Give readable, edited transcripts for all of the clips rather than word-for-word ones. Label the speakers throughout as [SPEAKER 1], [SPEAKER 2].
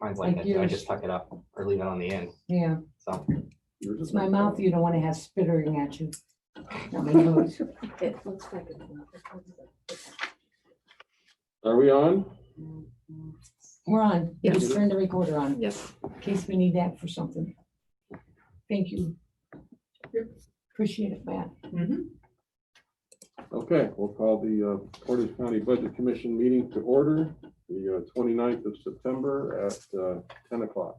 [SPEAKER 1] Mine's like
[SPEAKER 2] Like
[SPEAKER 1] that, too. I
[SPEAKER 2] yours.
[SPEAKER 1] just tuck it up or leave it on the end,
[SPEAKER 2] Yeah,
[SPEAKER 1] so.
[SPEAKER 3] Yours
[SPEAKER 2] it's
[SPEAKER 3] is
[SPEAKER 2] my
[SPEAKER 3] like
[SPEAKER 2] mouth
[SPEAKER 3] that.
[SPEAKER 2] you don't want to have spittering at you. Not my nose.
[SPEAKER 4] It looks like it's.
[SPEAKER 3] Are we on?
[SPEAKER 2] We're on.
[SPEAKER 4] Yes.
[SPEAKER 2] Just turn the recorder on
[SPEAKER 4] Yes.
[SPEAKER 2] in case we need that for something. Thank you. Appreciate it, Matt.
[SPEAKER 3] Okay, we'll call the Portage County Budget Commission meeting to order, the 29th of September at 10 o'clock.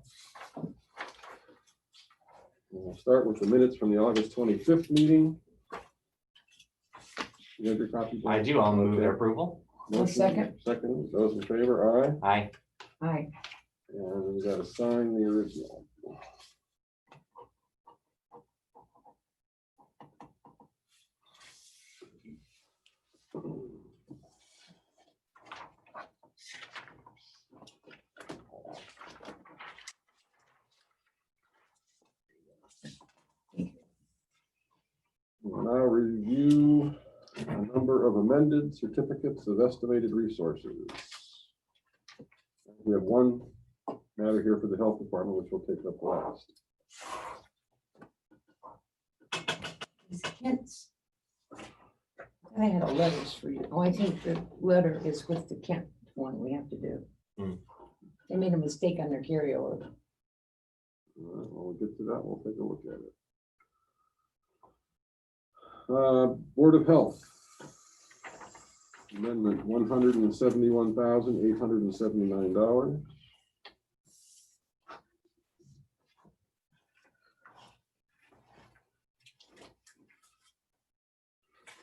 [SPEAKER 3] We'll start with the minutes from the August 25th meeting. You have your copy?
[SPEAKER 1] I do, I'll move their
[SPEAKER 3] Okay.
[SPEAKER 1] approval.
[SPEAKER 2] One
[SPEAKER 3] Motion,
[SPEAKER 2] second.
[SPEAKER 3] Second, those in favor, aye.
[SPEAKER 1] Aye.
[SPEAKER 2] Hi.
[SPEAKER 3] And we got to sign the original. We'll now review a number of amended certificates of estimated resources. We have one matter here for the health department, which we'll take up last.
[SPEAKER 2] These Kents. I had the letters for you. Oh, I think the letter is with the Kent one we have to do.
[SPEAKER 1] Hmm.
[SPEAKER 2] They made a mistake on their carryover.
[SPEAKER 3] All right, when we get to that, we'll take a look at it. Board of Health. Amendment $171,879.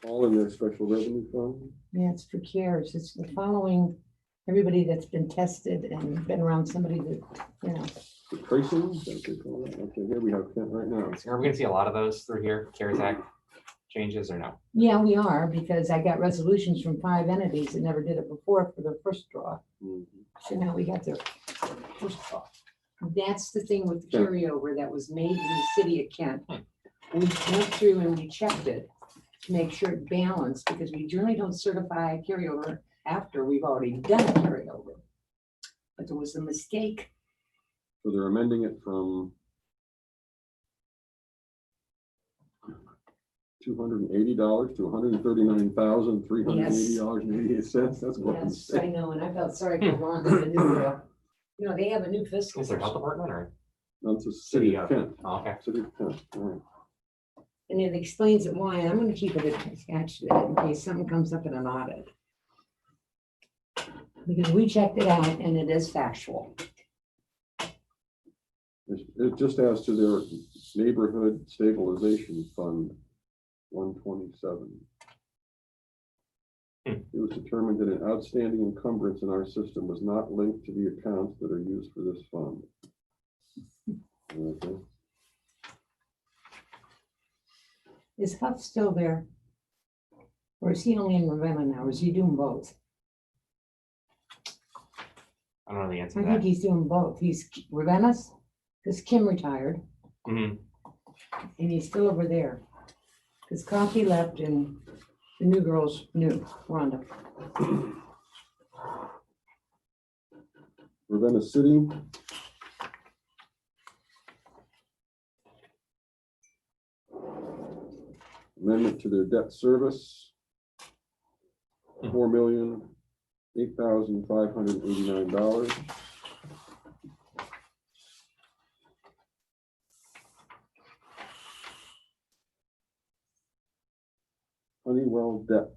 [SPEAKER 3] All in their special revenue fund.
[SPEAKER 2] Yeah, it's for CARES. It's the following, everybody that's been tested and been around somebody that, you know,
[SPEAKER 3] The tracing, is that what they call it? Okay, here we have Kent right now.
[SPEAKER 1] So are we gonna see a lot of those through here, CARES Act changes or no?
[SPEAKER 2] yeah, we are, because I got resolutions from 5 entities that never did it before for their first draw.
[SPEAKER 3] Mhm.
[SPEAKER 2] So now we got their first draw. That's the thing with the
[SPEAKER 3] Yeah.
[SPEAKER 2] carryover that was made in the city of Kent. We went through and we checked it to make sure it balanced, because we generally don't certify carryover after we've already done a carryover. But there was a mistake.
[SPEAKER 3] So they're amending it from $280 to $139,380.88. That's quite a
[SPEAKER 2] Yes, I
[SPEAKER 3] mistake.
[SPEAKER 2] know, and I felt sorry for Ron, the new girl. You know, they have a new fiscal.
[SPEAKER 1] Is there health department or?
[SPEAKER 3] That's the city
[SPEAKER 1] City
[SPEAKER 3] of
[SPEAKER 1] of-
[SPEAKER 3] Kent.
[SPEAKER 1] Oh, okay.
[SPEAKER 3] City of Kent, all right.
[SPEAKER 2] And it explains it why, and I'm gonna keep it attached to that in case something comes up in an audit. Because we checked it out and it is factual.
[SPEAKER 3] It just adds to their neighborhood stabilization fund, 127.
[SPEAKER 1] Hmm.
[SPEAKER 3] It was determined that an outstanding encumbrance in our system was not linked to the accounts that are used for this fund. Okay.
[SPEAKER 2] Is Huff still there? Or is he only in Ravenna now, or is he doing both?
[SPEAKER 1] I don't know the answer
[SPEAKER 2] I
[SPEAKER 1] to
[SPEAKER 2] think
[SPEAKER 1] that.
[SPEAKER 2] he's doing both. He's Ravenna's, because Kim retired,
[SPEAKER 1] Mhm.
[SPEAKER 2] and he's still over there. Because Coffee left and the new girl's new, Rhonda.
[SPEAKER 3] Ravenna City. Amendment to their debt service. $4,008,589. Honeywell debt.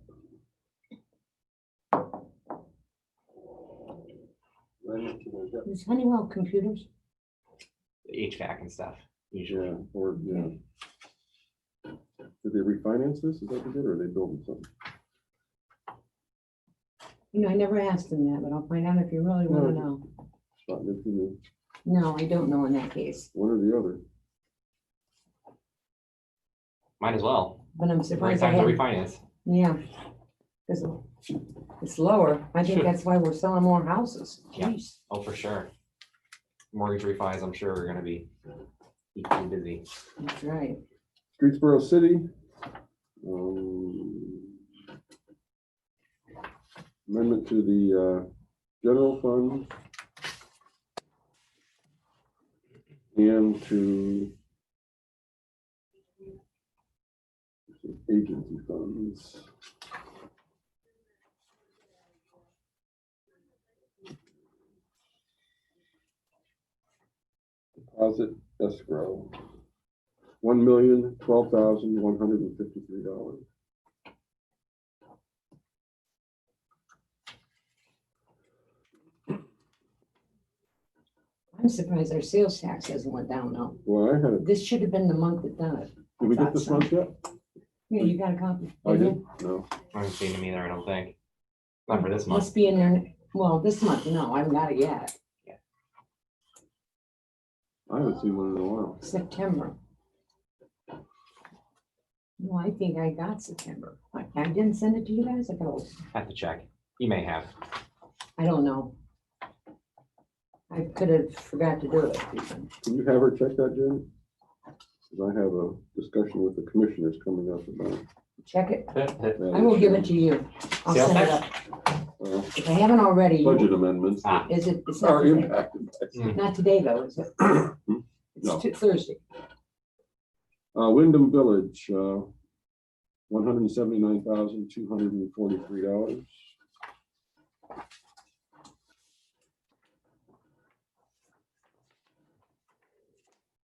[SPEAKER 3] Amendment to their debt.
[SPEAKER 2] Is Honeywell Computers?
[SPEAKER 1] The HVAC and stuff, usually.
[SPEAKER 3] Yeah, or, yeah. Did they refinance this? Is that what they did, or are they building something?
[SPEAKER 2] You know, I never asked him that, but I'll find out if you really want to
[SPEAKER 3] No.
[SPEAKER 2] know.
[SPEAKER 3] It's not new to me.
[SPEAKER 2] No, I don't know in that case,
[SPEAKER 3] One or the other.
[SPEAKER 1] Might as well.
[SPEAKER 2] but I'm
[SPEAKER 1] Great
[SPEAKER 2] surprised I
[SPEAKER 1] time to
[SPEAKER 2] hadn't.
[SPEAKER 1] refinance.
[SPEAKER 2] Yeah. Because it's lower. I think
[SPEAKER 1] Sure.
[SPEAKER 2] that's why we're selling more houses.
[SPEAKER 1] Yeah.
[SPEAKER 2] Jeez.
[SPEAKER 1] Oh, for sure. Mortgage refis, I'm sure are gonna be equally busy.
[SPEAKER 2] That's right.
[SPEAKER 3] Streetsboro City. Amendment to the general fund. and to agency funds. Deposit escrow, $1,012,153.
[SPEAKER 2] I'm surprised our sales tax hasn't went down though.
[SPEAKER 3] Well, I had it.
[SPEAKER 2] This should have been the month it done it.
[SPEAKER 3] Did we get this month yet?
[SPEAKER 2] Yeah, you got a copy.
[SPEAKER 3] I
[SPEAKER 2] didn't
[SPEAKER 3] did.
[SPEAKER 2] you?
[SPEAKER 3] No.
[SPEAKER 1] I haven't seen them either, I don't think. Not for this month.
[SPEAKER 2] Must be in there, well, this month, no, I haven't got it yet,
[SPEAKER 3] I haven't seen one in a while.
[SPEAKER 2] September. No, I think I got September. I didn't send it to you guys, I go,
[SPEAKER 1] Have to check. You may have.
[SPEAKER 2] I don't know. I could have forgot to do it.
[SPEAKER 3] Can you have her check that, Jen? 'Cause I have a discussion with the commissioners coming up about.
[SPEAKER 2] Check it,
[SPEAKER 3] that
[SPEAKER 2] I will give it
[SPEAKER 3] issue.
[SPEAKER 2] to you. I'll
[SPEAKER 1] Sales
[SPEAKER 2] send it
[SPEAKER 1] tax?
[SPEAKER 2] up.
[SPEAKER 3] Well,
[SPEAKER 2] If I haven't already,
[SPEAKER 3] budget amendments that
[SPEAKER 2] is it, it's not
[SPEAKER 3] are
[SPEAKER 2] today,
[SPEAKER 3] impacted by.
[SPEAKER 2] not today though, is it?
[SPEAKER 3] No.
[SPEAKER 2] It's Thursday.
[SPEAKER 3] Wyndham Village, $179,243.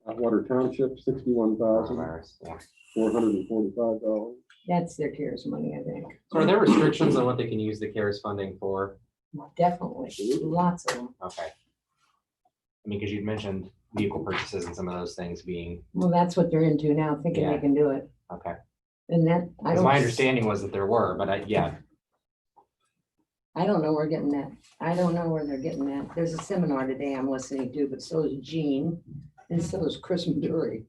[SPEAKER 3] Atwater Township,
[SPEAKER 1] Coronavirus, yeah.
[SPEAKER 3] $61,445.
[SPEAKER 2] That's their CARES money, I think.
[SPEAKER 1] So are there restrictions on what they can use the CARES funding for?
[SPEAKER 2] Definitely, lots of them.
[SPEAKER 1] Okay. I mean, because you'd mentioned vehicle purchases and some of those things being,
[SPEAKER 2] Well, that's what they're into now, thinking they
[SPEAKER 1] Yeah.
[SPEAKER 2] can do it.
[SPEAKER 1] okay.
[SPEAKER 2] And that, I
[SPEAKER 1] Because
[SPEAKER 2] don't,
[SPEAKER 1] my understanding was that there were, but yeah,
[SPEAKER 2] I don't know where getting that. I don't know where they're getting that. There's a seminar today I'm listening to, but so is Gene and so is Chris Maduri.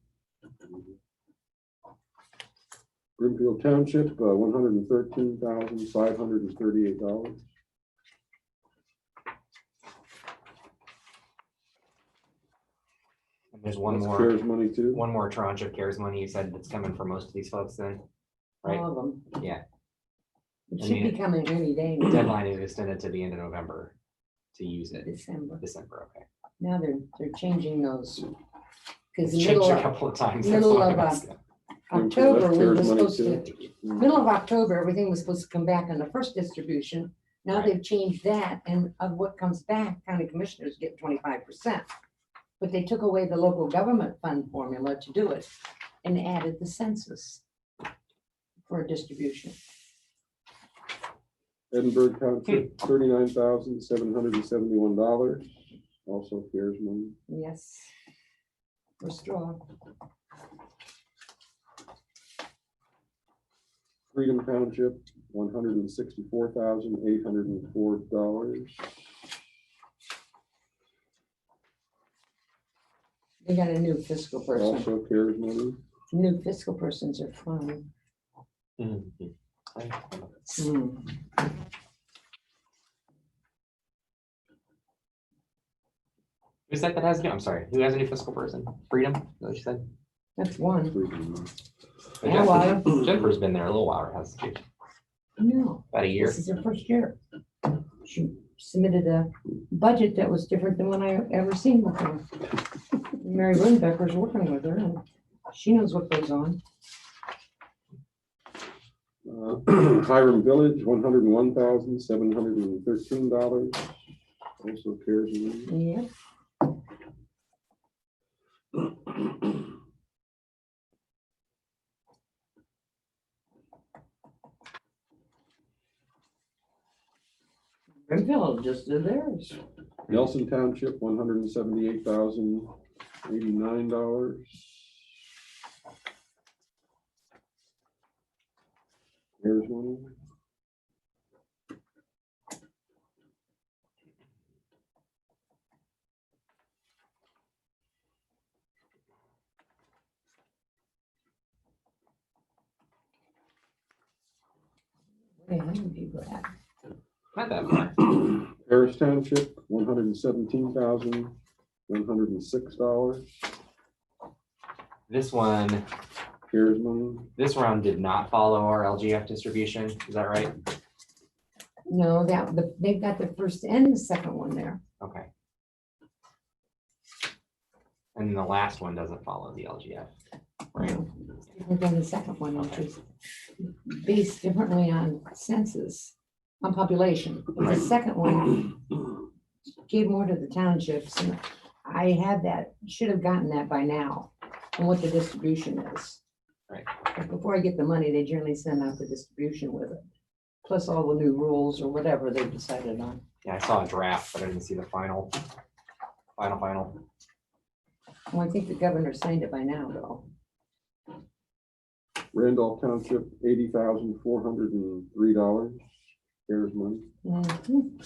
[SPEAKER 3] Brimfield Township, $113,538.
[SPEAKER 1] and there's one
[SPEAKER 3] That's
[SPEAKER 1] more,
[SPEAKER 3] CARES money too.
[SPEAKER 1] one more tranche of CARES money you said that's coming for most of these folks then, right?
[SPEAKER 2] All of them.
[SPEAKER 1] Yeah.
[SPEAKER 2] It
[SPEAKER 1] I
[SPEAKER 2] should be
[SPEAKER 1] mean,
[SPEAKER 2] coming any day now,
[SPEAKER 1] Deadline is extended to the end of November to use it,
[SPEAKER 2] December.
[SPEAKER 1] December, okay.
[SPEAKER 2] Now they're changing those. Because
[SPEAKER 1] It's
[SPEAKER 2] middle
[SPEAKER 1] changed a
[SPEAKER 2] of
[SPEAKER 1] couple of times. that's
[SPEAKER 2] middle
[SPEAKER 1] why
[SPEAKER 2] of,
[SPEAKER 1] I was-
[SPEAKER 2] October,
[SPEAKER 3] That's
[SPEAKER 2] we
[SPEAKER 3] CARES
[SPEAKER 2] were
[SPEAKER 3] money
[SPEAKER 2] supposed
[SPEAKER 3] too.
[SPEAKER 2] to, middle of October, everything was supposed to come back on the first distribution. Now
[SPEAKER 1] Right.
[SPEAKER 2] they've changed that and of what comes back, county commissioners get 25%. But they took away the local government fund formula to do it and added the census for a distribution.
[SPEAKER 3] Edinburgh Township, $39,771. Also CARES money.
[SPEAKER 2] Yes. For straw.
[SPEAKER 3] Freedom Township, $164,804.
[SPEAKER 2] They got a new fiscal person.
[SPEAKER 3] Also CARES money.
[SPEAKER 2] New fiscal persons are fun.
[SPEAKER 1] Mhm.
[SPEAKER 2] Hmm.
[SPEAKER 1] Who said that has, I'm sorry, who has a new fiscal person? Freedom, is that what you said?
[SPEAKER 2] That's one.
[SPEAKER 3] Freedom.
[SPEAKER 1] But
[SPEAKER 2] Yeah, well,
[SPEAKER 1] Jennifer's been there a little while, hasn't she?
[SPEAKER 2] No.
[SPEAKER 1] About a year.
[SPEAKER 2] This is her first year. She submitted a budget that was different than one I ever seen before. Mary Lindbecker's working with her and she knows what goes on.
[SPEAKER 3] Hiram Village, $101,713. Also CARES money.
[SPEAKER 2] Yeah. Brimfield just did theirs.
[SPEAKER 3] Nelson Township, $178,089. CARES money.
[SPEAKER 2] Wait, how many people at?
[SPEAKER 1] Not that far.
[SPEAKER 3] Harris Township, $117,106.
[SPEAKER 1] This one,
[SPEAKER 3] CARES money.
[SPEAKER 1] this round did not follow our LGF distribution, is that right?
[SPEAKER 2] No, they've got the first and the second one there.
[SPEAKER 1] Okay. And the last one doesn't follow the LGF.
[SPEAKER 2] Different than the second one, which is based differently on census, on population. But the second one gave more to the townships, and I had that, should have gotten that by now, and what the distribution is.
[SPEAKER 1] Right.
[SPEAKER 2] But before I get the money, they generally send out the distribution with it, plus all the new rules or whatever they've decided on.
[SPEAKER 1] Yeah, I saw a draft, but I didn't see the final.
[SPEAKER 2] Well, I think the governor signed it by now, though.
[SPEAKER 3] Randolph Township, $80,403. CARES money.
[SPEAKER 2] Mhm.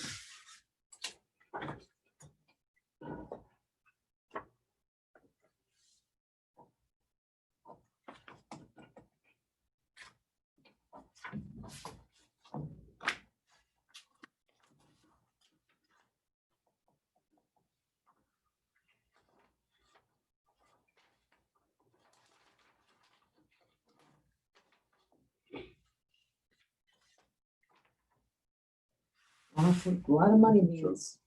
[SPEAKER 2] A lot of money means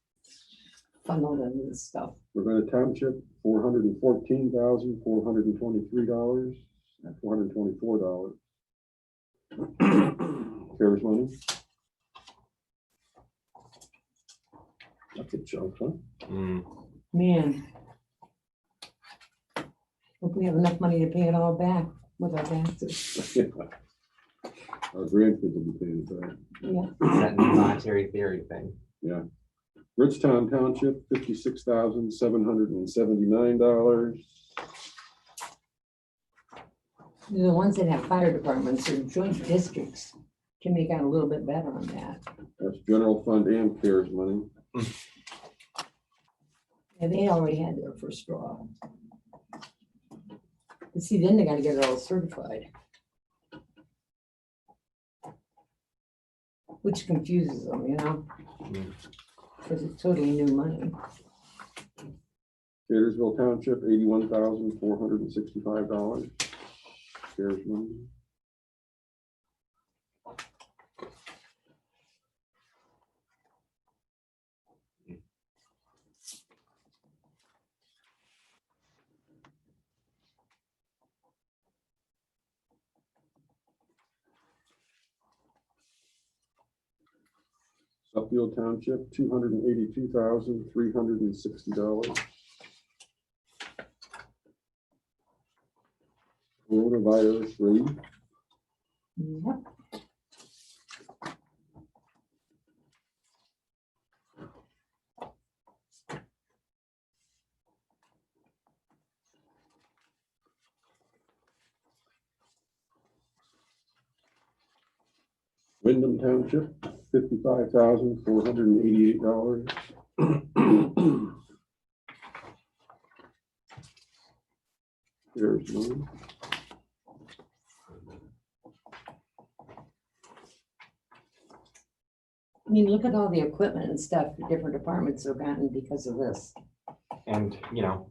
[SPEAKER 2] funneled into this stuff.
[SPEAKER 3] Ravenna Township, $414,423 and $424. CARES money. That's a chunk, huh?
[SPEAKER 1] Mm,
[SPEAKER 2] Man. Hope we have enough money to pay it all back with our taxes.
[SPEAKER 3] Our grandkids will be paying it back.
[SPEAKER 2] Yeah.
[SPEAKER 1] that new monetary theory thing.
[SPEAKER 3] Yeah. Richtown Township, $56,779.
[SPEAKER 2] The ones that have fire departments or joint districts can make out a little bit better on that.
[SPEAKER 3] That's general fund and CARES money.
[SPEAKER 2] And they already had their first draw. But see, then they gotta get it all certified. Which confuses them, you know,
[SPEAKER 1] Mm.
[SPEAKER 2] because it's totally new money.
[SPEAKER 3] Taylorsville Township, $81,465. CARES money. Suffield Township, $282,360. Coronavirus relief,
[SPEAKER 2] Yep.
[SPEAKER 3] Wyndham Township, $55,488. CARES money.
[SPEAKER 2] I mean, look at all the equipment and stuff the different departments have gotten because of this.
[SPEAKER 1] And, you know,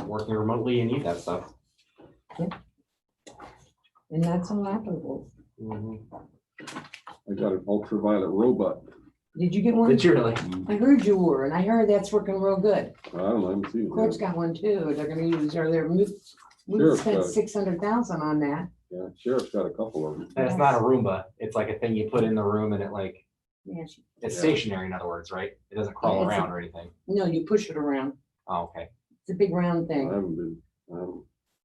[SPEAKER 1] working remotely, you need that stuff.
[SPEAKER 2] And that's all applicable.
[SPEAKER 1] Mhm.
[SPEAKER 3] I got an ultraviolet robot.
[SPEAKER 2] Did you get one?
[SPEAKER 1] Did you really?
[SPEAKER 2] I heard you were, and I heard that's working real good.
[SPEAKER 3] I don't know, I haven't seen it
[SPEAKER 2] Court's
[SPEAKER 3] yet.
[SPEAKER 2] got one too. They're gonna use, or they're, we
[SPEAKER 3] Sure,
[SPEAKER 2] spent
[SPEAKER 3] so-
[SPEAKER 2] 600,000 on that.
[SPEAKER 3] Yeah, sheriff's got a couple of them.
[SPEAKER 1] And it's not a Roomba. It's like a thing you put in the room and it like,
[SPEAKER 2] Yeah,
[SPEAKER 1] it's
[SPEAKER 3] Yeah.
[SPEAKER 1] stationary, in other words, right? It doesn't crawl
[SPEAKER 2] Yeah, it's a-
[SPEAKER 1] around or anything.
[SPEAKER 2] no, you push it around.
[SPEAKER 1] Oh, okay.
[SPEAKER 2] It's a big round
[SPEAKER 3] I
[SPEAKER 2] thing.
[SPEAKER 3] haven't been,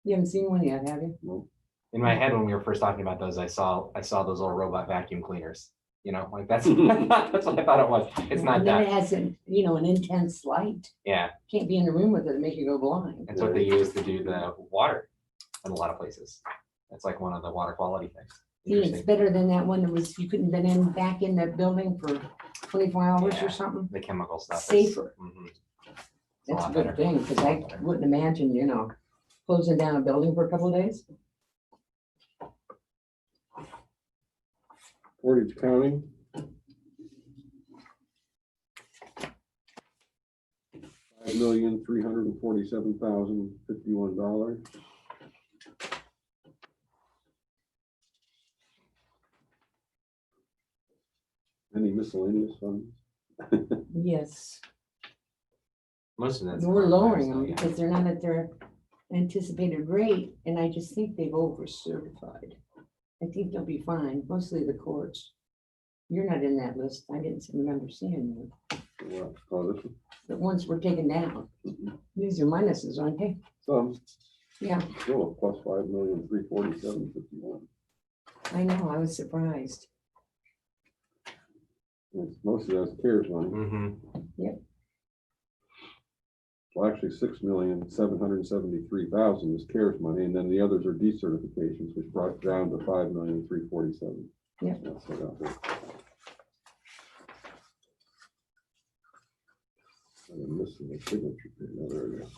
[SPEAKER 2] You haven't seen one yet, have you?
[SPEAKER 3] no.
[SPEAKER 1] In my head, when we were first talking about those, I saw those little robot vacuum cleaners. You know, like that's that's what I thought it was. It's not
[SPEAKER 2] And then it
[SPEAKER 1] that.
[SPEAKER 2] has an, an intense light.
[SPEAKER 1] Yeah,
[SPEAKER 2] Can't be in the room with it and make you go blind.
[SPEAKER 1] that's what they use to do the water in a lot of places. That's like one of the water quality things.
[SPEAKER 2] It's
[SPEAKER 1] Interesting.
[SPEAKER 2] better than that one that was, you couldn't been back in that building for 24 hours
[SPEAKER 1] Yeah.
[SPEAKER 2] or something.
[SPEAKER 1] The chemical stuff. is-
[SPEAKER 2] Safer.
[SPEAKER 1] Mhm.
[SPEAKER 2] That's a
[SPEAKER 1] lot
[SPEAKER 2] good
[SPEAKER 1] better.
[SPEAKER 2] thing, because I wouldn't imagine, closing down a building for a couple of days.
[SPEAKER 3] Portage County. $5,347,051. Any miscellaneous funds?
[SPEAKER 2] Yes.
[SPEAKER 1] Most of that's.
[SPEAKER 2] We're lowering them
[SPEAKER 1] yeah.
[SPEAKER 2] because they're not at their anticipated rate, and I just think they've over certified. I think they'll be fine, mostly the courts. You're not in that list. I didn't remember seeing you.
[SPEAKER 3] Well, oh, this one.
[SPEAKER 2] The ones were taken down. These are minuses, aren't they?
[SPEAKER 3] Some,
[SPEAKER 2] Yeah,
[SPEAKER 3] still a plus 5,347,51.
[SPEAKER 2] I know. I was surprised.
[SPEAKER 3] Most of that's CARES money.
[SPEAKER 1] Mhm.
[SPEAKER 3] Well, actually, 6,773,000 is CARES money, and then the others are decertifications, which brought it down to 5,347,000.
[SPEAKER 2] Yep.
[SPEAKER 3] That's what I got there. I'm missing the signature. No, there it is.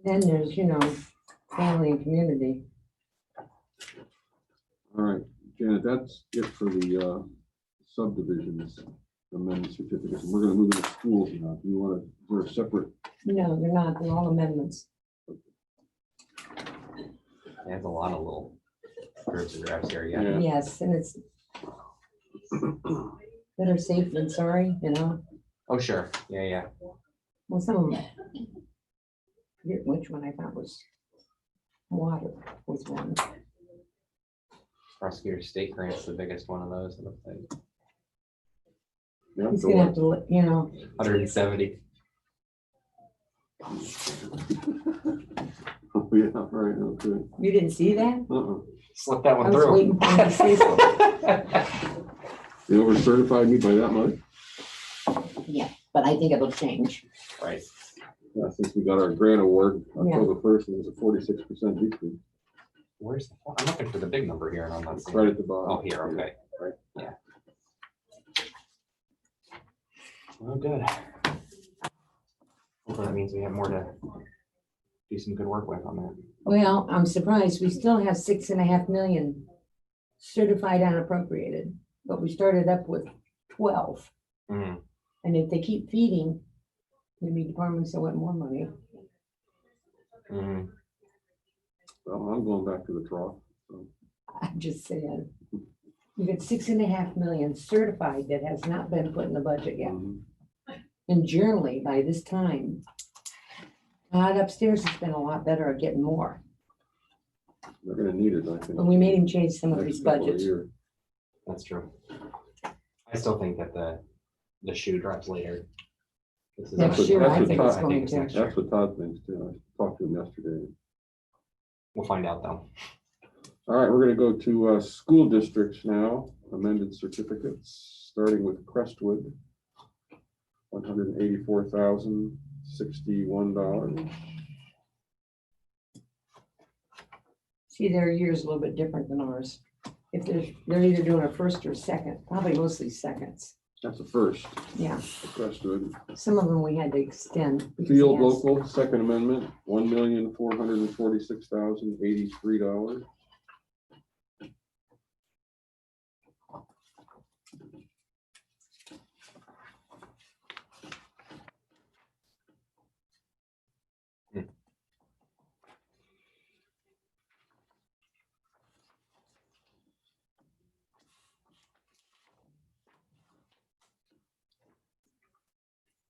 [SPEAKER 2] Then there's, family and community.
[SPEAKER 3] All right, Janet, that's it for the subdivisions amendment certificates. We're gonna move into schools now. Do you want to, we're a separate,
[SPEAKER 2] No, they're not. They're all amendments.
[SPEAKER 1] There's a lot of little groups and drafts here, yeah.
[SPEAKER 3] Yeah.
[SPEAKER 2] Yes, and it's better safe than sorry,
[SPEAKER 1] Oh, sure, yeah.
[SPEAKER 2] Well, some of them. Forget which one I thought was water was one.
[SPEAKER 1] Prosecutor state grant's the biggest one of those, it looks like.
[SPEAKER 3] yeah,
[SPEAKER 2] He's
[SPEAKER 3] so
[SPEAKER 2] gonna have to,
[SPEAKER 1] 170.
[SPEAKER 3] oh, yeah, right, okay.
[SPEAKER 2] you didn't see that?
[SPEAKER 1] Slip that
[SPEAKER 2] I
[SPEAKER 1] one
[SPEAKER 2] was
[SPEAKER 1] through.
[SPEAKER 2] waiting for him to say so.
[SPEAKER 3] They over certified me by that much?
[SPEAKER 2] Yeah, but I think it'll change.
[SPEAKER 1] Right.
[SPEAKER 3] Yeah, since we got our grant award,
[SPEAKER 2] Yeah.
[SPEAKER 3] October 1st, it was a 46% decrease,
[SPEAKER 1] Where's the, I'm looking for the big number here and I'm not seeing.
[SPEAKER 3] right
[SPEAKER 1] it.
[SPEAKER 3] at the bottom.
[SPEAKER 1] Oh, here, okay.
[SPEAKER 3] Right.
[SPEAKER 1] Yeah. Well, good. Hopefully that means we have more to do some good work with on that.
[SPEAKER 2] Well, I'm surprised. We still have 6.5 million certified unappropriated, but we started up with 12.
[SPEAKER 1] Mhm.
[SPEAKER 2] And if they keep feeding, maybe departments will want more money.
[SPEAKER 1] Mhm.
[SPEAKER 3] Well, I'm going back to the trough. So.
[SPEAKER 2] I'm just saying. You got 6.5 million certified that has not been put in the budget yet.
[SPEAKER 3] Mhm.
[SPEAKER 2] And generally, by this time, God upstairs has been a lot better at getting more.
[SPEAKER 3] They're gonna need it, I think.
[SPEAKER 2] But we made him change some of
[SPEAKER 3] next
[SPEAKER 2] his
[SPEAKER 3] couple of
[SPEAKER 2] budgets.
[SPEAKER 3] years.
[SPEAKER 1] That's true. I still think that the shoe drops later. This is
[SPEAKER 2] Next
[SPEAKER 3] what-
[SPEAKER 2] year,
[SPEAKER 3] that's
[SPEAKER 2] I
[SPEAKER 3] what
[SPEAKER 2] think
[SPEAKER 3] Todd-
[SPEAKER 2] it's going
[SPEAKER 1] it's
[SPEAKER 2] to.
[SPEAKER 1] next year.
[SPEAKER 3] That's what Todd thinks too. I talked to him yesterday.
[SPEAKER 1] We'll find out though.
[SPEAKER 3] All right, we're gonna go to school districts now, amended certificates, starting with Crestwood. $184,061.
[SPEAKER 2] See, their year's a little bit different than ours. If they're either doing a first or second, probably mostly seconds.
[SPEAKER 3] That's a first,
[SPEAKER 2] Yeah,
[SPEAKER 3] for Crestwood.
[SPEAKER 2] some of them we had to extend. because
[SPEAKER 3] Field
[SPEAKER 2] they asked-
[SPEAKER 3] local, Second Amendment, $1,446,083.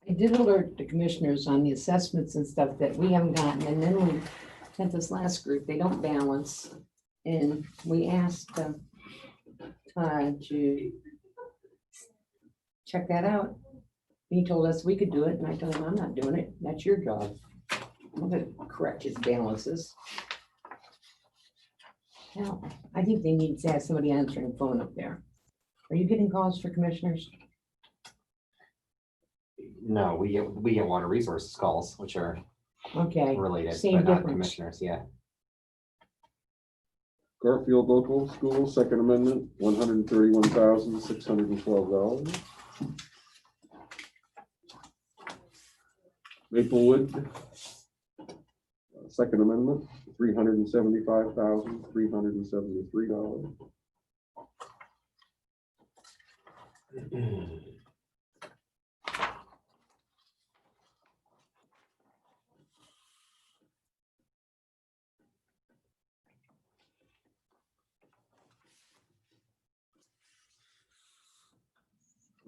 [SPEAKER 2] I did alert the commissioners on the assessments and stuff that we haven't gotten, and then we had this last group, they don't balance. And we asked Todd to check that out. He told us we could do it, and I told him, I'm not doing it, that's your job. I'm gonna correct his balances. Now, I think they need to have somebody answering the phone up there. Are you getting calls for commissioners?
[SPEAKER 1] No, we get water resources calls, which are
[SPEAKER 2] Okay,
[SPEAKER 1] related,
[SPEAKER 2] same
[SPEAKER 1] but not
[SPEAKER 2] difference.
[SPEAKER 1] commissioners, yeah.
[SPEAKER 3] Garfield local school, Second Amendment, $131,612. Maplewood, Second Amendment, $375,373.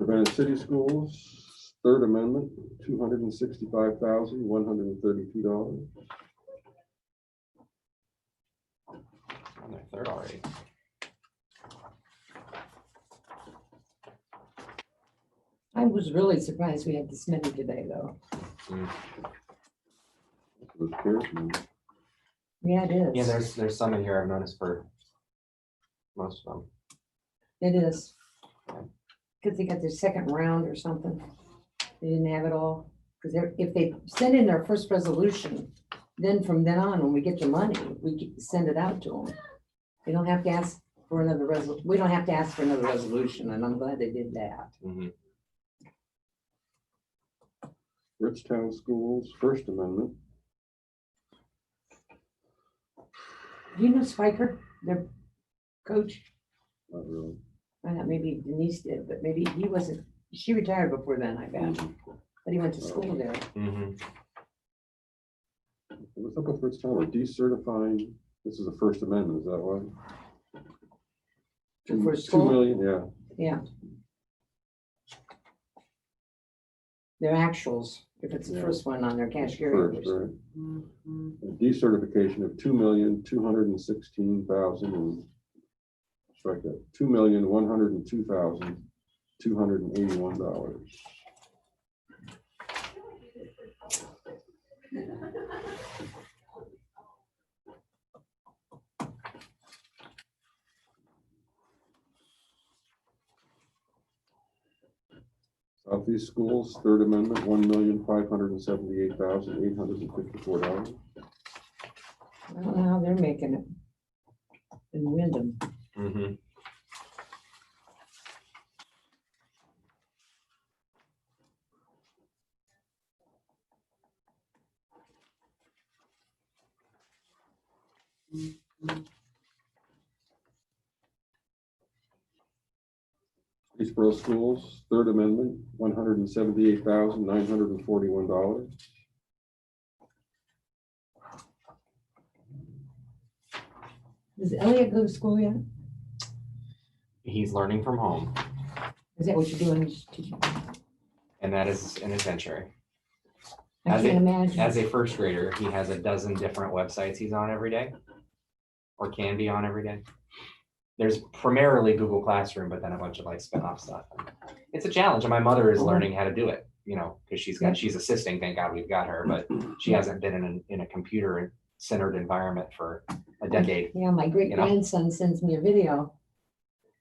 [SPEAKER 3] Ravenna City Schools, Third Amendment, $265,132.
[SPEAKER 1] On their third already.
[SPEAKER 2] I was really surprised we had this many today, though.
[SPEAKER 3] Those cares, man.
[SPEAKER 2] Yeah, it is.
[SPEAKER 1] Yeah, there's some in here I've noticed for most of them.
[SPEAKER 2] It is. Because they got their second round or something. They didn't have it all. Because if they send in their first resolution, then from then on, when we get the money, send it out to them. They don't have to ask for another we don't have to ask for another resolution, and I'm glad they did that.
[SPEAKER 1] Mhm.
[SPEAKER 3] Ridgetown Schools, First Amendment.
[SPEAKER 2] Do you know Spiker, their coach?
[SPEAKER 3] Not really.
[SPEAKER 2] I thought maybe Denise did, but maybe he wasn't, she retired before then, I bet. But he went to school there.
[SPEAKER 1] Mhm.
[SPEAKER 3] What's up with Ridgetown? We're decertifying, this is the First Amendment, is that why?
[SPEAKER 2] For
[SPEAKER 3] 2
[SPEAKER 2] school?
[SPEAKER 3] million, yeah.
[SPEAKER 2] Yeah. Their actuals, if it's the
[SPEAKER 3] Yeah.
[SPEAKER 2] first one on their cash
[SPEAKER 3] First,
[SPEAKER 2] carryovers.
[SPEAKER 3] right. Decertification of 2,216,000 and strike that, $2,102,281. Southeast Schools, Third Amendment, $1,578,854.
[SPEAKER 2] I don't know how they're making it. In Wyndham.
[SPEAKER 1] Mhm.
[SPEAKER 3] Eastboro Schools, Third Amendment, $178,941.
[SPEAKER 2] Does Elliot go to school yet?
[SPEAKER 1] He's learning from home,
[SPEAKER 2] Is that what you're doing?
[SPEAKER 1] and that is an adventure.
[SPEAKER 2] I
[SPEAKER 1] As
[SPEAKER 2] can't
[SPEAKER 1] a-
[SPEAKER 2] imagine.
[SPEAKER 1] As a first grader, he has a dozen different websites he's on every day, or can be on every day. There's primarily Google Classroom, but then a bunch of like spin-off stuff. It's a challenge, and my mother is learning how to do it, because she's assisting, thank God we've got her, but she hasn't been in a computer-centered environment for a decade.
[SPEAKER 2] Yeah, my great grandson sends me a video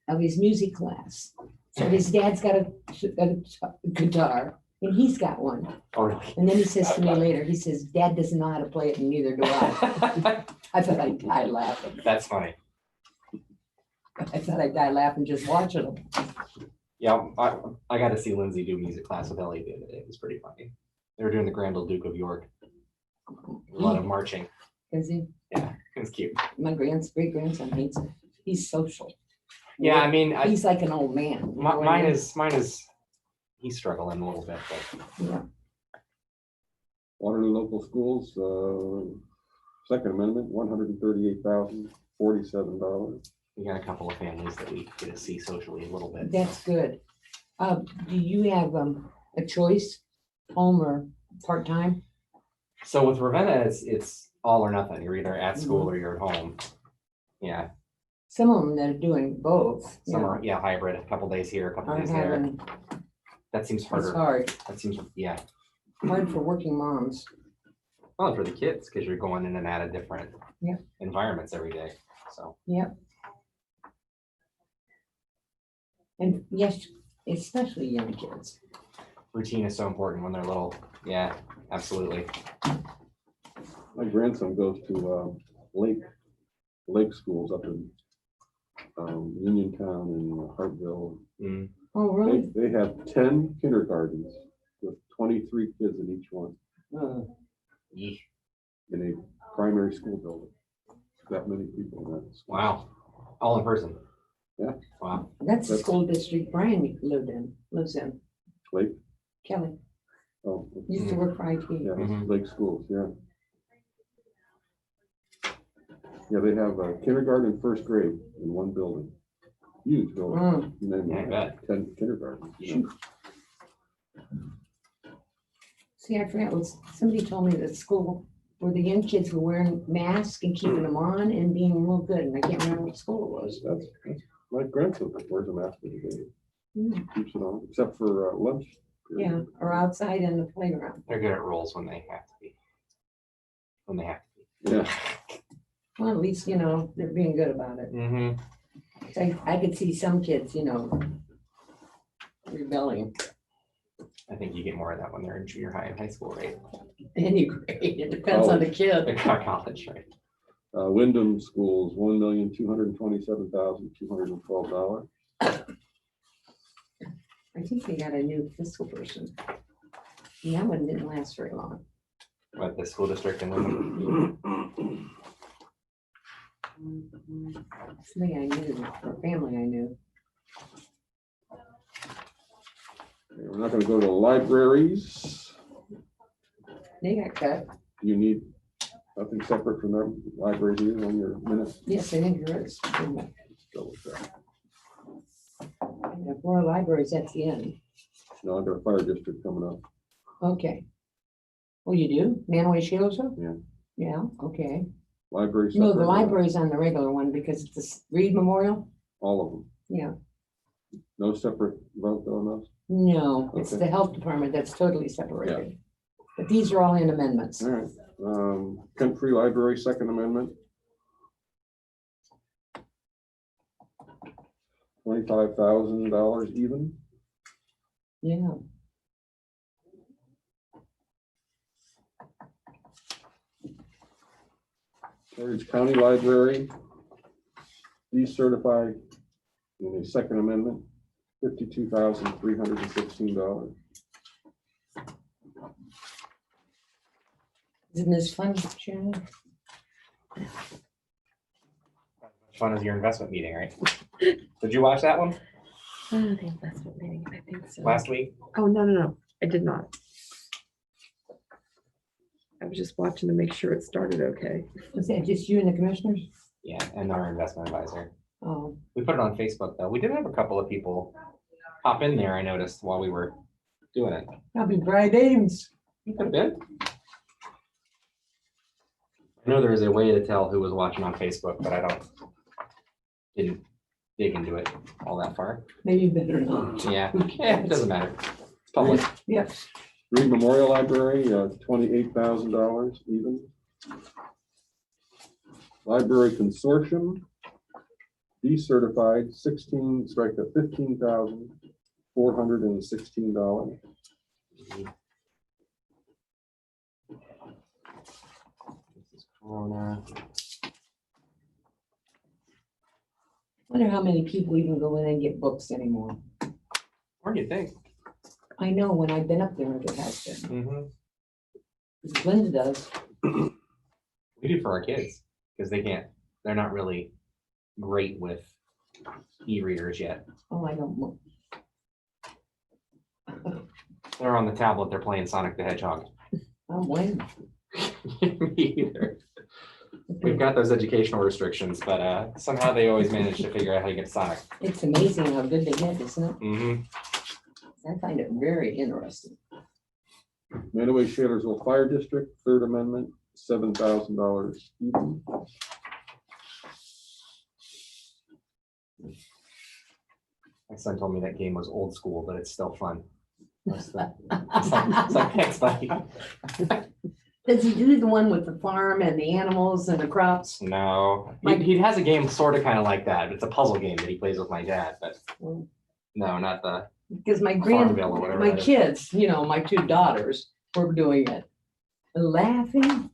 [SPEAKER 2] of his music class. So his dad's got a guitar and he's got one.
[SPEAKER 1] Oh, really?
[SPEAKER 2] And then he says to me later, he says, Dad doesn't know how to play it and neither do I. I thought I'd die laughing.
[SPEAKER 1] That's funny.
[SPEAKER 2] I thought I'd die laughing just watching him.
[SPEAKER 1] Yeah, I got to see Lindsay do music class with Ellie the other day. It was pretty funny. They were doing the Grand Old Duke of York. A lot of marching.
[SPEAKER 2] Is he?
[SPEAKER 1] Yeah, it was cute.
[SPEAKER 2] My great grandson hates it. He's social.
[SPEAKER 1] Yeah, I mean,
[SPEAKER 2] He's like an old man. you know what I
[SPEAKER 1] mine
[SPEAKER 2] mean?
[SPEAKER 1] is, he's struggling a little bit, but
[SPEAKER 2] Yeah.
[SPEAKER 3] Waterloo Local Schools, Second Amendment, $138,047.
[SPEAKER 1] we got a couple of families that we get to see socially a little bit.
[SPEAKER 2] That's good. Do you have a choice, home or part-time?
[SPEAKER 1] So with Ravenna, it's all or nothing. You're either at school or you're at home. Yeah,
[SPEAKER 2] Some of them that are doing both. you
[SPEAKER 1] some
[SPEAKER 2] know,
[SPEAKER 1] are, hybrid, a couple days here, a couple
[SPEAKER 2] are
[SPEAKER 1] days there.
[SPEAKER 2] having,
[SPEAKER 1] That seems
[SPEAKER 2] it's
[SPEAKER 1] harder.
[SPEAKER 2] hard,
[SPEAKER 1] That seems,
[SPEAKER 2] hard for working moms.
[SPEAKER 1] well, for the kids, because you're going in and out of different
[SPEAKER 2] Yeah.
[SPEAKER 1] environments every day. So,
[SPEAKER 2] Yep. And yes, especially young kids.
[SPEAKER 1] routine is so important when they're little. Yeah, absolutely.
[SPEAKER 3] My grandson goes to lake schools up in Uniontown and Hartville.
[SPEAKER 1] Mm.
[SPEAKER 2] Oh, really?
[SPEAKER 3] They have 10 kindergartens with 23 kids in each one
[SPEAKER 1] Yeesh.
[SPEAKER 3] in a primary school building. That many people in that. school.
[SPEAKER 1] Wow. All in person.
[SPEAKER 3] Yeah.
[SPEAKER 1] Wow.
[SPEAKER 2] That's the
[SPEAKER 3] That's-
[SPEAKER 2] school district Brian lives in,
[SPEAKER 3] Lake,
[SPEAKER 2] Kelly,
[SPEAKER 3] oh,
[SPEAKER 2] used to work for IT.
[SPEAKER 3] yeah,
[SPEAKER 1] Mhm.
[SPEAKER 3] Lake Schools, yeah. Yeah, they have kindergarten and first grade in one building. huge building.
[SPEAKER 2] Mm,
[SPEAKER 3] Maybe
[SPEAKER 1] Yeah, I bet.
[SPEAKER 3] 10 kindergartens. you know.
[SPEAKER 2] See, I forgot, somebody told me that school where the young kids were wearing masks and keeping them on and being real good, and I can't remember what school it was.
[SPEAKER 3] That's my grandson wears a mask every day.
[SPEAKER 2] Mm,
[SPEAKER 3] Keeps it on, except for lunch.
[SPEAKER 2] Yeah,
[SPEAKER 3] period.
[SPEAKER 2] or outside in the playground.
[SPEAKER 1] They're good at rules when they have to be. When they have to
[SPEAKER 3] Yeah,
[SPEAKER 2] Well, at least, you know, they're being good about it.
[SPEAKER 1] be. Mm-hmm.
[SPEAKER 2] I could see some kids, you know, rebelling.
[SPEAKER 3] Mm-hmm.
[SPEAKER 1] I think you get more of that when they're in junior high and high school, right?
[SPEAKER 2] Any grade, it depends on the kid.
[SPEAKER 1] They're not college, right?
[SPEAKER 3] Wyndham Schools, $1,227,212.
[SPEAKER 2] I think they got a new fiscal person. And that one didn't last very long.
[SPEAKER 1] But the school district and women.
[SPEAKER 2] Somebody I knew, or family I knew.
[SPEAKER 3] We're not gonna go to libraries.
[SPEAKER 2] They got cut.
[SPEAKER 3] Do you need nothing separate from their library here on your minutes?
[SPEAKER 2] Yes, I think there is.
[SPEAKER 3] Let's go with that.
[SPEAKER 2] Four libraries at the end.
[SPEAKER 3] No, I've got a fire district coming up.
[SPEAKER 2] Okay. Oh, you do? Manaway Shields?
[SPEAKER 3] Yeah.
[SPEAKER 2] Yeah, okay.
[SPEAKER 3] Library.
[SPEAKER 2] No, the
[SPEAKER 3] separate,
[SPEAKER 2] library's on the regular one because it's the Reed Memorial.
[SPEAKER 3] All of them.
[SPEAKER 2] Yeah.
[SPEAKER 3] No separate vote on those?
[SPEAKER 2] No, it's
[SPEAKER 3] Okay.
[SPEAKER 2] the health department that's totally separated. But these are all in amendments.
[SPEAKER 3] All right. Kent Free Library, Second Amendment. $25,000 even.
[SPEAKER 2] Yeah.
[SPEAKER 3] Portage County Library, decertified in a Second Amendment, $52,316.
[SPEAKER 2] Isn't this fun, Sharon?
[SPEAKER 1] Fun as your investment meeting, right? Did you watch that one
[SPEAKER 4] Oh, the investment meeting, I think so.
[SPEAKER 1] last week?
[SPEAKER 4] Oh, no, I did not. I was just watching to make sure it started okay.
[SPEAKER 2] Was that just you and the commissioners?
[SPEAKER 1] Yeah, and our investment advisor.
[SPEAKER 2] Oh,
[SPEAKER 1] We put it on Facebook though. We did have a couple of people pop in there, I noticed while we were doing it.
[SPEAKER 2] probably Brian Ames.
[SPEAKER 1] You could have been. I know there is a way to tell who was watching on Facebook, but didn't dig into it all that far.
[SPEAKER 2] Maybe better not.
[SPEAKER 1] Yeah, it doesn't matter. It's public.
[SPEAKER 2] Yep.
[SPEAKER 3] Reed Memorial Library, $28,000 even. Library Consortium, decertified, $15,416.
[SPEAKER 1] This is Corona.
[SPEAKER 2] Wonder how many people even go in and get books anymore.
[SPEAKER 1] What do you think?
[SPEAKER 2] I know when I've been up there, it has been.
[SPEAKER 1] Mhm.
[SPEAKER 2] Linda does.
[SPEAKER 1] We do for our kids, because they're not really great with e-readers yet.
[SPEAKER 2] Oh, I don't.
[SPEAKER 1] They're on the tablet, they're playing Sonic the Hedgehog.
[SPEAKER 2] I'm waiting.
[SPEAKER 1] Me either. We've got those educational restrictions, but somehow they always manage to figure out how to get Sonic.
[SPEAKER 2] It's amazing how good they get, isn't it?
[SPEAKER 1] Mm-hmm.
[SPEAKER 2] I find it very interesting.
[SPEAKER 3] Manaway Shalersville Fire District, Third Amendment, $7,000 even.
[SPEAKER 1] My son told me that game was old school, but it's still fun. It's like, thanks, buddy.
[SPEAKER 2] Does he do the one with the farm and the animals and the crops?
[SPEAKER 1] No,
[SPEAKER 2] Like-
[SPEAKER 1] he has a game sort of kind of like that. It's a puzzle game that he plays with my dad, but
[SPEAKER 2] Mm.
[SPEAKER 1] no, not the
[SPEAKER 2] Because my
[SPEAKER 1] Farmville or whatever
[SPEAKER 2] my
[SPEAKER 1] that is.
[SPEAKER 2] kids, you know, my two daughters were doing it. Laughing.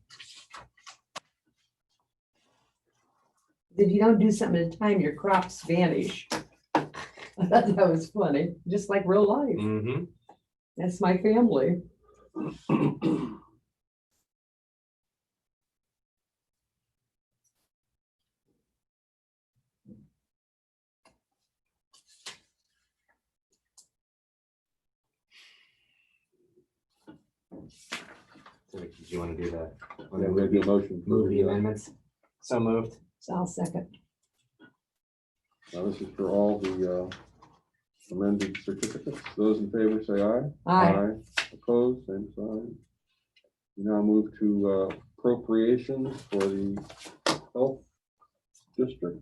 [SPEAKER 2] If you don't do something at a time, your crops vanish. I thought that was funny, just like real life.
[SPEAKER 1] Mm-hmm.
[SPEAKER 2] That's my family.
[SPEAKER 1] So do you want to do the
[SPEAKER 3] Yeah, we're gonna do a motion.
[SPEAKER 1] move the amendments? So moved.
[SPEAKER 2] So I'll second.
[SPEAKER 3] Now, this is for all the amended certificates. Those in favor say aye.
[SPEAKER 2] Aye.
[SPEAKER 3] Opposed, same sign. We now move to appropriations for the health district.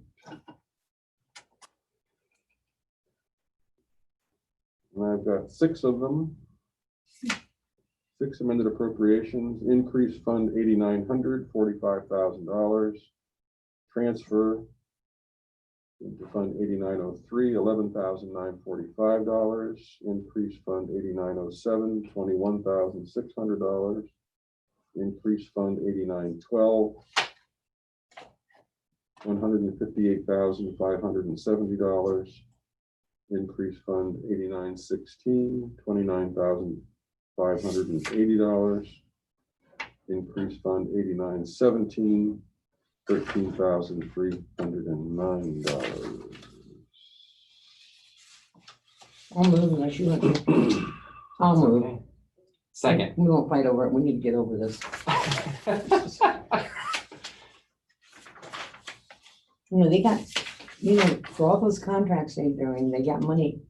[SPEAKER 3] And I've got 6 of them. 6 amended appropriations, increase fund 8,900, $45,000. Transfer into fund 8903, $11,945. Increase fund 8907, $21,600. Increase fund 8912, $158,570. Increase fund 8916, $29,580. Increase fund 8917, $13,309.
[SPEAKER 2] I'll move unless you want to. I'll move.
[SPEAKER 1] Okay. Second.
[SPEAKER 2] We won't fight over it. We need to get over this. They got, for all those contracts they're doing, they got money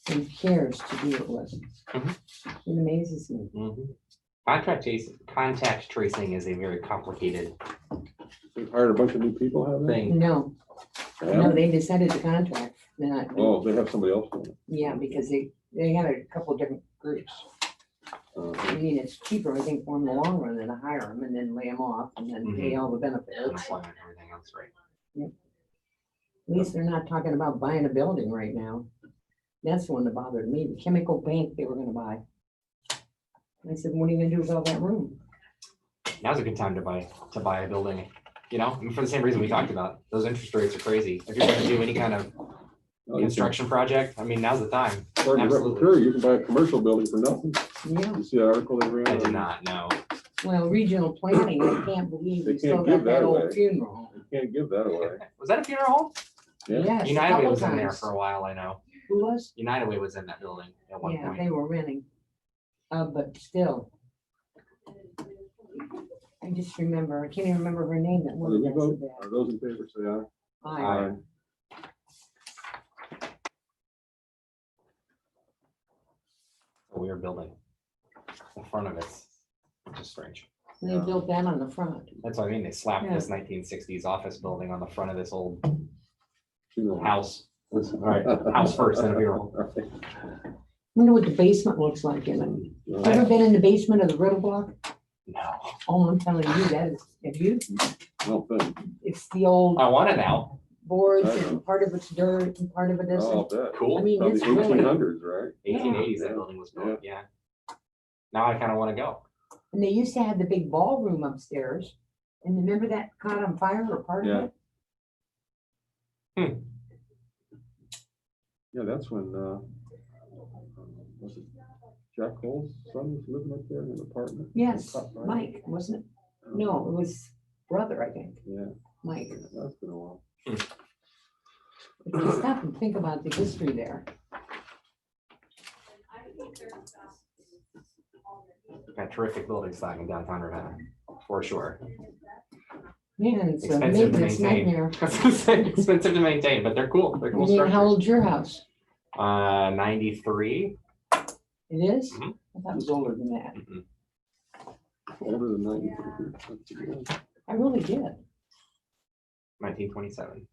[SPEAKER 2] and cares to do it with.
[SPEAKER 1] Mhm.
[SPEAKER 2] It amazes me.
[SPEAKER 1] Mhm. Contact tracing is a very complicated
[SPEAKER 3] They hired a bunch of new people, have they?
[SPEAKER 1] thing.
[SPEAKER 2] No, they decided to contract. They're not,
[SPEAKER 3] Oh, they have somebody else doing it.
[SPEAKER 2] yeah, because they had a couple of different groups. I mean, it's cheaper, I think, for them in the long run than to hire them and then lay them off and then pay all the benefits.
[SPEAKER 1] Unemployment and everything else, right?
[SPEAKER 2] At least they're not talking about buying a building right now. That's the one that bothered me, the chemical bank they were gonna buy. I said, what are you gonna do with all that room?
[SPEAKER 1] Now's a good time to buy a building, and for the same reason we talked about. Those interest rates are crazy. If you're gonna do any kind of construction project, now's the time.
[SPEAKER 3] According to
[SPEAKER 1] Absolutely.
[SPEAKER 3] Repertory, you can buy a commercial building for nothing.
[SPEAKER 2] Yeah,
[SPEAKER 3] You see that article they ran?
[SPEAKER 1] I did not know.
[SPEAKER 2] well, regional planning, I can't believe
[SPEAKER 3] They
[SPEAKER 2] we still
[SPEAKER 3] can't
[SPEAKER 2] got
[SPEAKER 3] give that
[SPEAKER 2] that old
[SPEAKER 3] away.
[SPEAKER 2] funeral home.
[SPEAKER 3] You can't give that away.
[SPEAKER 1] Was that a funeral home?
[SPEAKER 3] Yeah.
[SPEAKER 2] Yes, a
[SPEAKER 1] United Way
[SPEAKER 2] couple
[SPEAKER 1] was in there
[SPEAKER 2] times.
[SPEAKER 1] for a while, I know.
[SPEAKER 2] Who was?
[SPEAKER 1] United Way was in that building at one
[SPEAKER 2] Yeah,
[SPEAKER 1] point.
[SPEAKER 2] they were renting. But still. I just remember, I can't even remember her name, that
[SPEAKER 3] Did
[SPEAKER 2] woman
[SPEAKER 3] we
[SPEAKER 2] that said
[SPEAKER 3] vote?
[SPEAKER 2] that.
[SPEAKER 3] Are those in favor, say aye.
[SPEAKER 2] Aye.
[SPEAKER 1] A weird building. The front of it's just strange.
[SPEAKER 2] And they built that on the front.
[SPEAKER 1] That's what I mean. They slapped
[SPEAKER 2] Yeah.
[SPEAKER 1] this 1960s office building on the front of this old
[SPEAKER 3] Funeral.
[SPEAKER 1] house. All right, house first, then a funeral.
[SPEAKER 2] Wonder what the basement looks like in it.
[SPEAKER 3] All
[SPEAKER 2] Ever
[SPEAKER 3] right.
[SPEAKER 2] been in the basement of the Riddle Block?
[SPEAKER 1] No,
[SPEAKER 2] Oh, I'm telling you, that is, have you?
[SPEAKER 3] No thing.
[SPEAKER 2] It's the old
[SPEAKER 1] I want it now.
[SPEAKER 2] boards
[SPEAKER 3] I know.
[SPEAKER 2] and part of it's dirt and part of it
[SPEAKER 3] Oh,
[SPEAKER 2] isn't.
[SPEAKER 3] I'll bet.
[SPEAKER 1] Cool.
[SPEAKER 2] I mean,
[SPEAKER 3] Probably
[SPEAKER 2] it's really,
[SPEAKER 3] 1800s, right?
[SPEAKER 1] 1880s that
[SPEAKER 3] Yeah.
[SPEAKER 1] building was built. Yeah. Now I kind of want to go.
[SPEAKER 2] and they used to have the big ballroom upstairs. And remember that caught on fire or part
[SPEAKER 3] Yeah.
[SPEAKER 2] of it?
[SPEAKER 3] Yeah, that's when, was it Jack Cole's son was living up there in an apartment?
[SPEAKER 2] Yes,
[SPEAKER 3] Caught fire?
[SPEAKER 2] Mike, wasn't it? No, it was brother, I think,
[SPEAKER 3] Yeah,
[SPEAKER 2] Mike.
[SPEAKER 3] that's been a while.
[SPEAKER 2] If you stop and think about the history there.
[SPEAKER 1] Got terrific building stock in downtown Ravenna, for sure.
[SPEAKER 2] Man, it's a
[SPEAKER 1] Expensive to
[SPEAKER 2] maintenance
[SPEAKER 1] maintain.
[SPEAKER 2] nightmare.
[SPEAKER 1] Expensive to maintain, but they're cool. They're
[SPEAKER 2] I
[SPEAKER 1] cool
[SPEAKER 2] mean, how
[SPEAKER 1] structures.
[SPEAKER 2] old's your house?
[SPEAKER 1] 93.
[SPEAKER 2] It is?
[SPEAKER 1] Mhm.
[SPEAKER 2] I thought it was older than that.
[SPEAKER 3] Older than 90.
[SPEAKER 2] I really did.
[SPEAKER 1] 1927.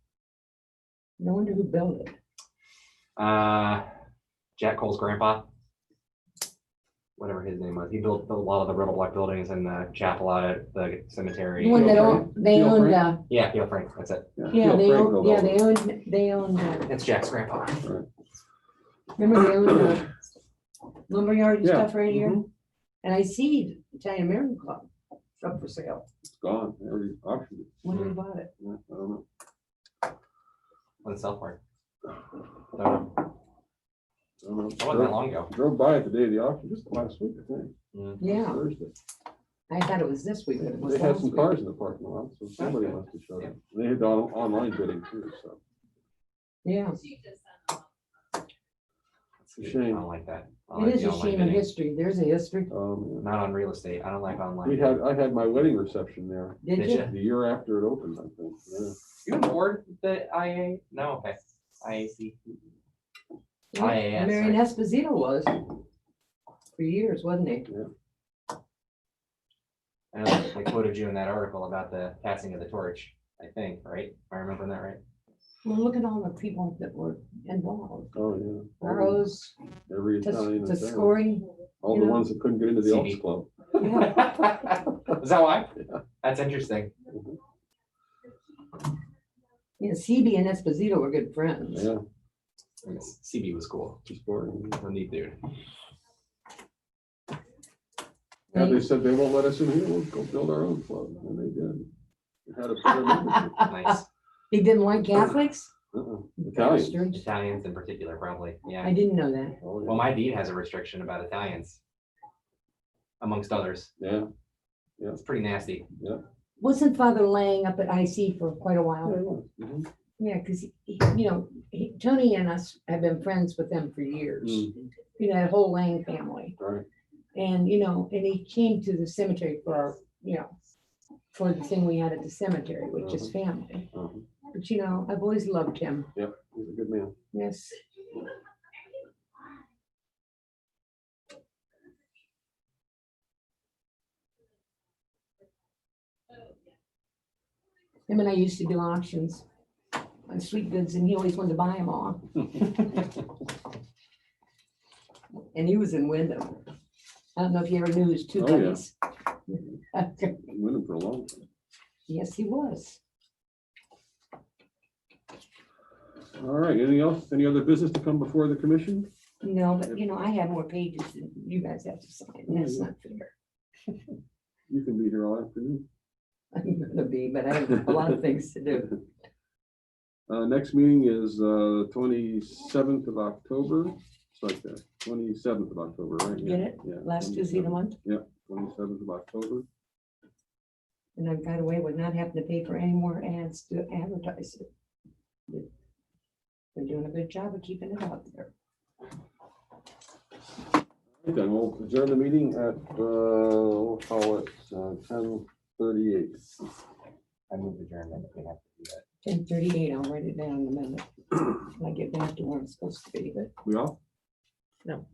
[SPEAKER 2] No wonder who built it.
[SPEAKER 1] Jack Cole's grandpa, whatever his name was, he built a lot of the Riddle Block buildings and the chapel out at the cemetery.
[SPEAKER 2] The one that
[SPEAKER 3] Frank?
[SPEAKER 2] owned, they
[SPEAKER 3] Theo
[SPEAKER 2] owned,
[SPEAKER 3] Frank?
[SPEAKER 1] Yeah, Theo Frank, that's it.
[SPEAKER 2] yeah,
[SPEAKER 3] Theo
[SPEAKER 2] they
[SPEAKER 3] Frank
[SPEAKER 2] owned,
[SPEAKER 3] built
[SPEAKER 2] yeah,
[SPEAKER 3] all those.
[SPEAKER 2] they owned,
[SPEAKER 1] It's Jack's grandpa.
[SPEAKER 2] remember they owned the lumberyard and
[SPEAKER 3] Yeah,
[SPEAKER 2] stuff right here?
[SPEAKER 3] mhm.
[SPEAKER 2] And I see Italian American Club up for sale.
[SPEAKER 3] It's gone. They already auctioned it.
[SPEAKER 2] When we bought it.
[SPEAKER 3] Yeah, I don't know.
[SPEAKER 1] On South Park. So,
[SPEAKER 3] I don't know.
[SPEAKER 1] that wasn't that long ago.
[SPEAKER 3] Drove by it the day of the auction, just last week, I think.
[SPEAKER 2] Yeah,
[SPEAKER 3] Thursday.
[SPEAKER 2] I thought it was this week, but it was
[SPEAKER 3] They had
[SPEAKER 2] last
[SPEAKER 3] some
[SPEAKER 2] week.
[SPEAKER 3] cars in the parking lot, so somebody
[SPEAKER 1] Okay.
[SPEAKER 3] must have showed up. They had online bidding too, so.
[SPEAKER 2] Yeah,
[SPEAKER 3] It's a shame.
[SPEAKER 1] I don't like that. I
[SPEAKER 2] it
[SPEAKER 1] like
[SPEAKER 2] is
[SPEAKER 1] the
[SPEAKER 2] a
[SPEAKER 1] online
[SPEAKER 2] shame of
[SPEAKER 1] bidding.
[SPEAKER 2] history. There's a history.
[SPEAKER 1] Not on real estate. I don't like online.
[SPEAKER 3] We had, I had my wedding reception there
[SPEAKER 2] Did
[SPEAKER 1] Did
[SPEAKER 2] you?
[SPEAKER 1] ya?
[SPEAKER 3] the year after it opened, I think, yeah.
[SPEAKER 1] You on board the IA? No, okay. IAC.
[SPEAKER 2] Yeah,
[SPEAKER 1] IAS,
[SPEAKER 2] Marion
[SPEAKER 1] right.
[SPEAKER 2] Esposito was for years, wasn't he?
[SPEAKER 1] I know they quoted you in that article about the passing of the torch, I think, right? If I remember that right.
[SPEAKER 2] Well, look at all the people that were involved.
[SPEAKER 3] Oh, yeah.
[SPEAKER 2] Burroughs,
[SPEAKER 3] Every Italian. in town.
[SPEAKER 2] scoring.
[SPEAKER 3] All
[SPEAKER 2] you
[SPEAKER 3] the
[SPEAKER 2] know.
[SPEAKER 3] ones that couldn't get into the
[SPEAKER 1] CB.
[SPEAKER 3] Elks Club.
[SPEAKER 1] Is that why? That's interesting.
[SPEAKER 2] Yeah, CB and Esposito were good friends.
[SPEAKER 3] Yeah,
[SPEAKER 1] CB was cool.
[SPEAKER 3] just boring.
[SPEAKER 1] A neat dude.
[SPEAKER 3] Yeah, they said they won't let us in here, we'll go build our own club, and they did. It had a better membership.
[SPEAKER 1] Nice.
[SPEAKER 2] He didn't like Catholics?
[SPEAKER 3] Italians.
[SPEAKER 2] Bastards.
[SPEAKER 1] Italians in particular, probably. Yeah.
[SPEAKER 2] I didn't know that.
[SPEAKER 3] Oh, yeah.
[SPEAKER 1] Well, my deed has a restriction about Italians, amongst others.
[SPEAKER 3] Yeah,
[SPEAKER 1] It's pretty nasty.
[SPEAKER 2] Wasn't Father Lang up at IC for quite a
[SPEAKER 3] yeah,
[SPEAKER 2] while?
[SPEAKER 3] it was. Mhm.
[SPEAKER 2] Yeah, because, Tony and us have been friends with them for years.
[SPEAKER 3] Mm.
[SPEAKER 2] That whole Lang family.
[SPEAKER 3] Right.
[SPEAKER 2] And, and he came to the cemetery for our, for the thing we had at the cemetery, which is family.
[SPEAKER 3] Uh-huh.
[SPEAKER 2] But, I've always loved him.
[SPEAKER 3] Yep, he's a good man.
[SPEAKER 2] Yes. Him and I used to do auctions on sweet goods, and he always wanted to buy them all. And he was in Wyndham. I don't know if you ever knew his two
[SPEAKER 3] Oh, yeah.
[SPEAKER 2] buddies.
[SPEAKER 3] Winning for a long time.
[SPEAKER 2] Yes, he was.
[SPEAKER 3] All right, anything else? Any other business to come before the commission?
[SPEAKER 2] No, but I have more pages than you guys have to sign. and That's not fair.
[SPEAKER 3] You can be here all afternoon.
[SPEAKER 2] I'm gonna be, but I have a lot of things to do.
[SPEAKER 3] Next meeting is 27th of October. It's like that, 27th of October, right?
[SPEAKER 2] Get it?
[SPEAKER 3] Yeah,
[SPEAKER 2] Last Tuesday of the
[SPEAKER 3] 27th.
[SPEAKER 2] month,
[SPEAKER 3] 27th of October.
[SPEAKER 2] and I've got away with not having to pay for any more ads to advertise it. They're doing a good job of keeping it out there.
[SPEAKER 3] Okay, we'll adjourn the meeting at, we'll call it 10:38.
[SPEAKER 1] I moved adjournment if we have to do that.
[SPEAKER 2] 10:38, I'll write it down in a minute. When I get back to where I'm supposed to be, but
[SPEAKER 3] We off?
[SPEAKER 4] No.